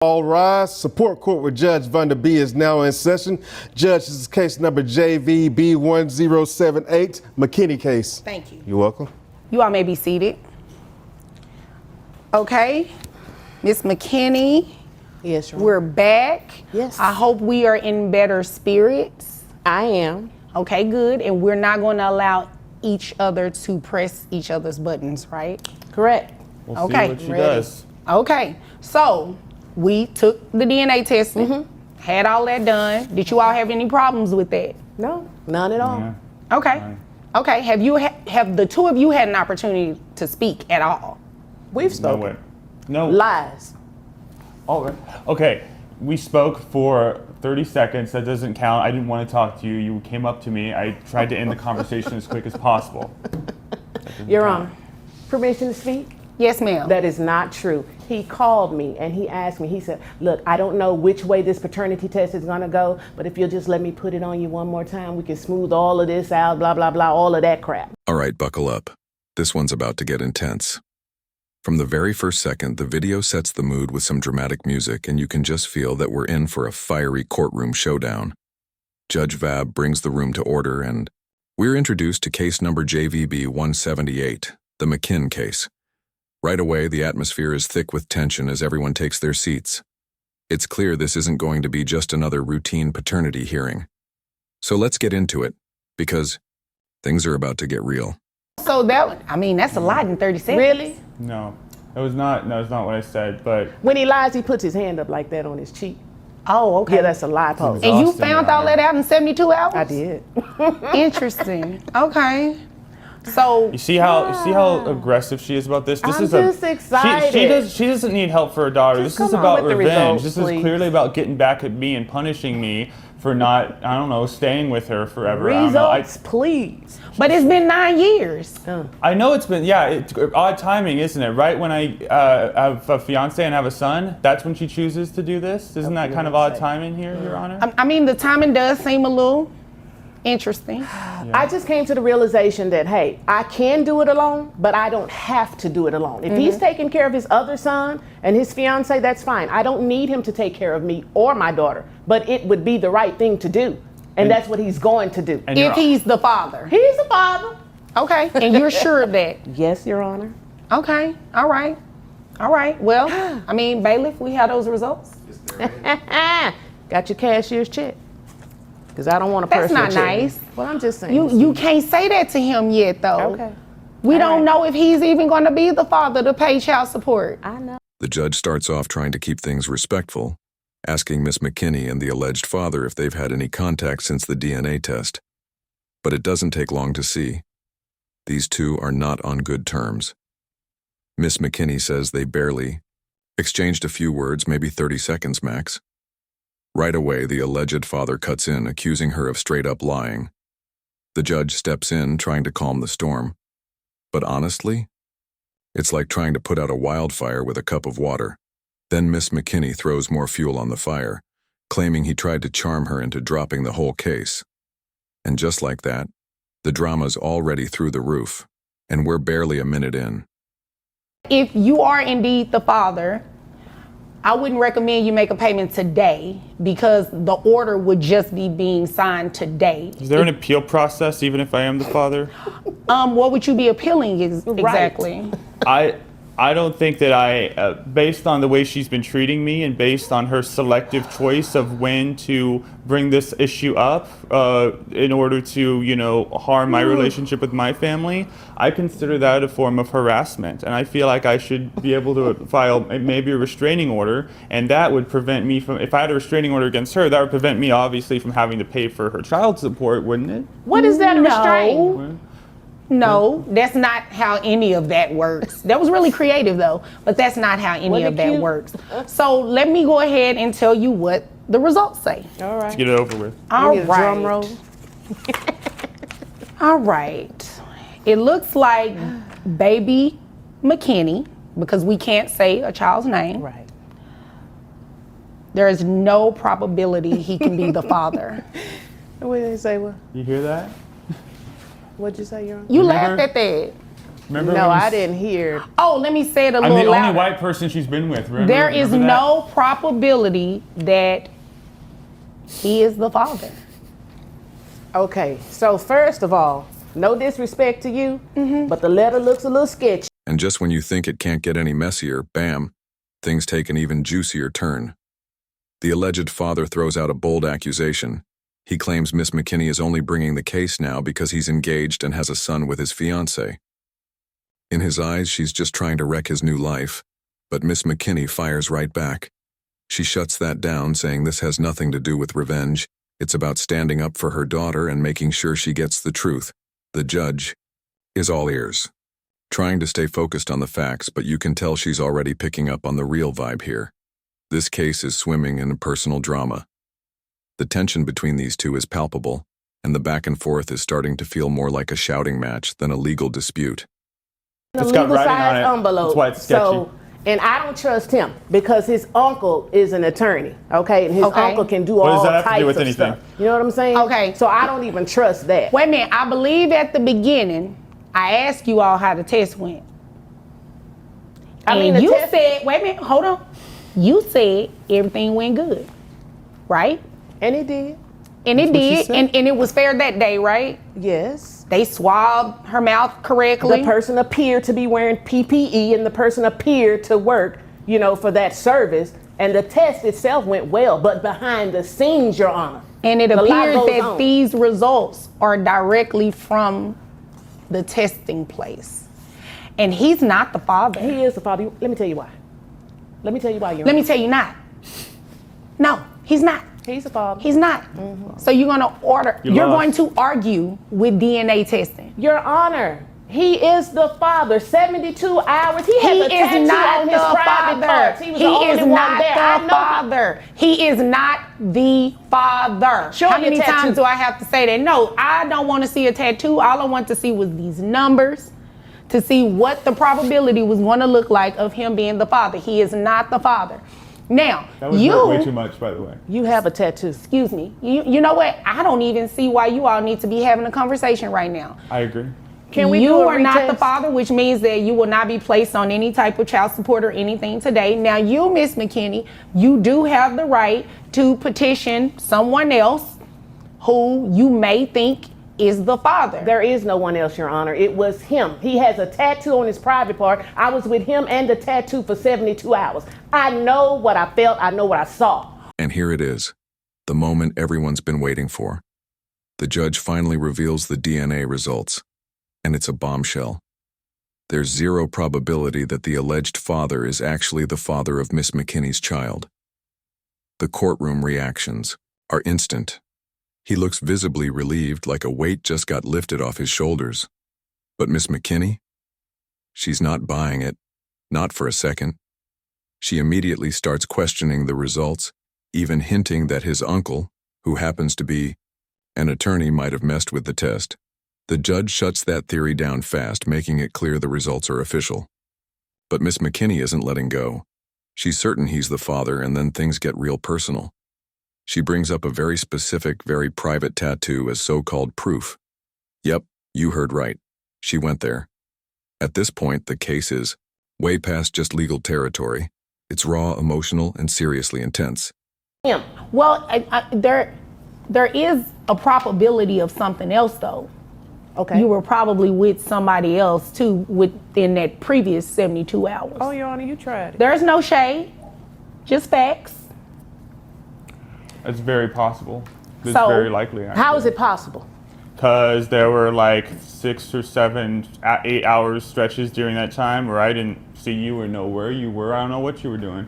All rise. Support court with Judge Vanda B is now in session. Judge, this is case number JVB1078, McKinney case. Thank you. You're welcome. You all may be seated. Okay, Miss McKinney. Yes, Your Honor. We're back. Yes. I hope we are in better spirits. I am. Okay, good. And we're not going to allow each other to press each other's buttons, right? Correct. We'll Okay. see what she Ready. does. Okay, so we took the DNA testing, had all that done. Did you all have any problems with that? No, none at all. Yeah. Okay. Fine. Okay, have the two of you had an opportunity to speak at all? We've No spoken. way. No. Lies. All right. Okay. We spoke for 30 seconds. That doesn't count. I didn't want to talk to you. You came up to me. I tried to end the conversation as quick as possible. Your Honor, permission to speak? Yes, ma'am. That is not true. He called me and he asked me, he said, look, I don't know which way this paternity test is gonna go, but if you'll just let me put it on you one more time, we can smooth all of this out, blah, blah, blah, all of that crap. All right, buckle up. This one's about to get intense. From the very first second, the video sets the mood with some dramatic music, and you can just feel that we're in for a fiery courtroom showdown. Judge Vab brings the room to order, and we're introduced to case number JVB1078, the McKinn case. Right away, the atmosphere is thick with tension as everyone takes their seats. It's clear this isn't going to be just another routine paternity hearing. So let's get into it, because things are about to get real. So that's a lot in 30 seconds. Really? No. That's not what I said, but When he lies, he puts his hand up like that on his cheek. Oh, okay. Yeah, that's a lie pose. And you Exhausting, found Your all that Honor. out in 72 hours? I did. Interesting. Okay. So you see how aggressive she is about this? This I'm is just excited. She doesn't need help for her daughter. Just This is come on about with the revenge. results, This please. is clearly about getting back at me and punishing me for not, I don't know, staying with her forever. I don't know. Results, please. but it's been 9 years. I know it's been, it's odd timing, isn't it? Right when I have a fiance and have a son, that's when she chooses to do this? Isn't that kind of odd timing here, Your Honor? I mean, the timing does seem a little interesting. I just came to the realization that, hey, I can do it alone, but I don't have to do it alone. If he's taking care of his other son and his fiance, that's fine. I don't need him to take care of me or my daughter, but it would be the right thing to do. And that's what he's going to do. And If he's the father. He's the father. Okay. And you're sure of that? Yes, Your Honor. Okay. All right. All right. Well, I mean, bailiff, we have those results. Got your cashier's check. Because I don't want to That's personal not check. nice. Well, I'm just saying. You can't say that to him yet, though. Okay. We All don't right. know if he's even going to be the father to pay child support. I know. The judge starts off trying to keep things respectful, asking Miss McKinney and the alleged father if they've had any contact since the DNA test. But it doesn't take long to see. These two are not on good terms. Miss McKinney says they barely exchanged a few words, maybe 30 seconds max. Right away, the alleged father cuts in, accusing her of straight-up lying. The judge steps in, trying to calm the storm. But honestly, it's like trying to put out a wildfire with a cup of water. Then Miss McKinney throws more fuel on the fire, claiming he tried to charm her into dropping the whole case. And just like that, the drama's already through the roof, and we're barely a minute in. If you are indeed the father, I wouldn't recommend you make a payment today because the order would just be being signed today. Is there an appeal process even if I am the father? What would you be appealing exactly? I don't think that based on the way she's been treating me and based on her selective choice of when to bring this issue up in order to, harm my relationship with my family, I consider that a form of harassment. And I feel like I should be able to file maybe a restraining order, and that would prevent me from, if I had a restraining order against her, that would prevent me obviously from having to pay for her child support, wouldn't it? What is that, a No. restraint? No, that's not how any of that works. That was really creative though, but that's not how any of that cute? works. So let me go ahead and tell you what the results say. All right. Let's get it over with. All Give me a drum roll. All right. It looks like baby McKinney, because we can't say a child's name. Right. There is no probability he can be the father. What did they say? What? You hear that? What'd you say, Your Honor? You Remember? laughed at that. Remember No, when I didn't hear. Oh, let me say it a I'm little the louder. only white person she's been with. Remember, There is remember that? no probability that he is the father. Okay, so first of all, no disrespect to you, but the letter looks a little sketchy. And just when you think it can't get any messier, bam, things take an even juicier turn. The alleged father throws out a bold accusation. He claims Miss McKinney is only bringing the case now because he's engaged and has a son with his fiancée. In his eyes, she's just trying to wreck his new life, but Miss McKinney fires right back. She shuts that down, saying this has nothing to do with revenge. It's about standing up for her daughter and making sure she gets the truth. The judge is all ears, trying to stay focused on the facts, but you can tell she's already picking up on the real vibe here. This case is swimming in a personal drama. The tension between these two is palpable, and the back and forth is starting to feel more like a shouting match than a legal dispute. It's got writing on it. Envelope. That's why it's sketchy. So, and I don't trust him because his uncle is an attorney, okay? And his Okay. uncle can do What does all that have to types do with of anything? stuff. You know what I'm saying? Okay. So I don't even trust that. Wait a minute, I believe at the beginning, I asked you all how the test went. And the you test- said, wait a minute, hold on. You said everything went good, right? And he did. And it That's what she did, said. and it was fair that day, right? Yes. They swabbed her mouth correctly. The person appeared to be wearing PPE and the person appeared to work, for that service. And the test itself went well, but behind the scenes, Your Honor. And it a lot appears goes that on. these results are directly from the testing place. And he's not the father. He is the father. Let me tell you why. Let me tell you why, Your Let Honor. me tell you not. No, he's not. He's the father. He's not. So you're going to you're lost. going to argue with DNA testing. Your Honor, he is the father. 72 hours. He has He a tattoo is not on the his private father. parts. He was He the only is one not there. I the know. father. He is not the father. Show How your many tattoo. times do I have to say that? No, I don't want to see a tattoo. All I want to see was these numbers to see what the probability was going to look like of him being the father. He is not the father. Now, That was way too much, by the way. You have a tattoo. excuse me. You know what? I don't even see why you all need to be having a conversation right now. I agree. Can we you do a are not the retest? father, which means that you will not be placed on any type of child support or anything today. Now, you, Miss McKinney, you do have the right to petition someone else who you may think is the father. There is no one else, Your Honor. It was him. He has a tattoo on his private part. I was with him and the tattoo for 72 hours. I know what I felt. I know what I saw. And here it is, the moment everyone's been waiting for. The judge finally reveals the DNA results, and it's a bombshell. There's zero probability that the alleged father is actually the father of Miss McKinney's child. The courtroom reactions are instant. He looks visibly relieved, like a weight just got lifted off his shoulders. But Miss McKinney? She's not buying it, not for a second. She immediately starts questioning the results, even hinting that his uncle, who happens to be an attorney, might have messed with the test. The judge shuts that theory down fast, making it clear the results are official. But Miss McKinney isn't letting go. She's certain he's the father, and then things get real personal. She brings up a very specific, very private tattoo as so-called proof. Yep, you heard right. She went there. At this point, the case is way past just legal territory. It's raw, emotional, and seriously intense. Him. Well, there is a probability of something else, though. Okay. You were probably with somebody else, too, within that previous 72 hours. Oh, Your Honor, you tried it. There's no shade, just facts. It's very possible. It's So, very likely. How is it possible? Because there were like 6 or 7, 8 hours stretches during that time where I didn't see you or know where you were. I don't know what you were doing.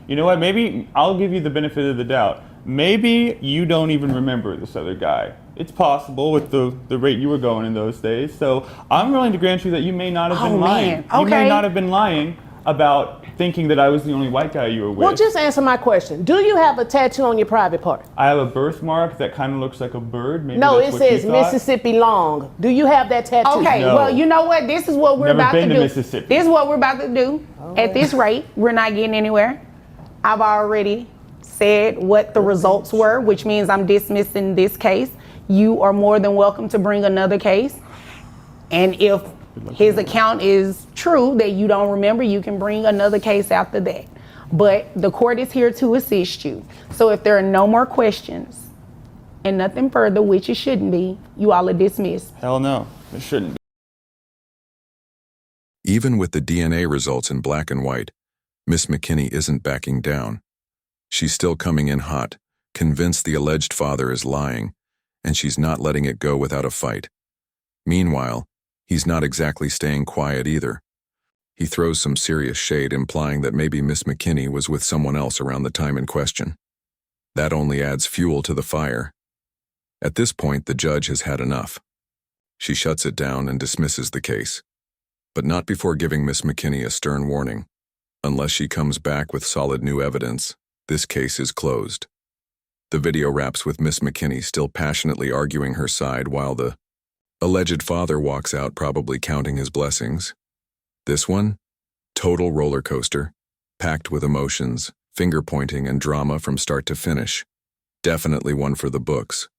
You know what? Maybe I'll give you the benefit of the doubt. Maybe you don't even remember this other guy. It's possible with the rate you were going in those days. So I'm willing to grant you that you may not have been lying. Man. You may Okay. not have been lying about thinking that I was the only white guy you were with. Well, just answer my question. Do you have a tattoo on your private part? I have a birthmark that kind of looks like a bird. Maybe No, that's it what you says thought. Mississippi Long. Do you have that tattoo? Okay, No. well, you know what? This is what we're Never about to been to do. Mississippi. This is what we're about to do. At this rate, we're not getting anywhere. I've already said what the results were, which means I'm dismissing this case. You are more than welcome to bring another case. And if his account is true that you don't remember, you can bring another case after that. But the court is here to assist you. So if there are no more questions and nothing further, which it shouldn't be, you all are dismissed. Hell no, it shouldn't be. Even with the DNA results in black and white, Miss McKinney isn't backing down. She's still coming in hot, convinced the alleged father is lying, and she's not letting it go without a fight. Meanwhile, he's not exactly staying quiet either. He throws some serious shade, implying that maybe Miss McKinney was with someone else around the time in question. That only adds fuel to the fire. At this point, the judge has had enough. She shuts it down and dismisses the case, but not before giving Miss McKinney a stern warning. Unless she comes back with solid new evidence, this case is closed. The video wraps with Miss McKinney still passionately arguing her side while the alleged father walks out, probably counting his blessings. This one? Total roller coaster, packed with emotions, finger-pointing, and drama from start to finish. Definitely one for the books.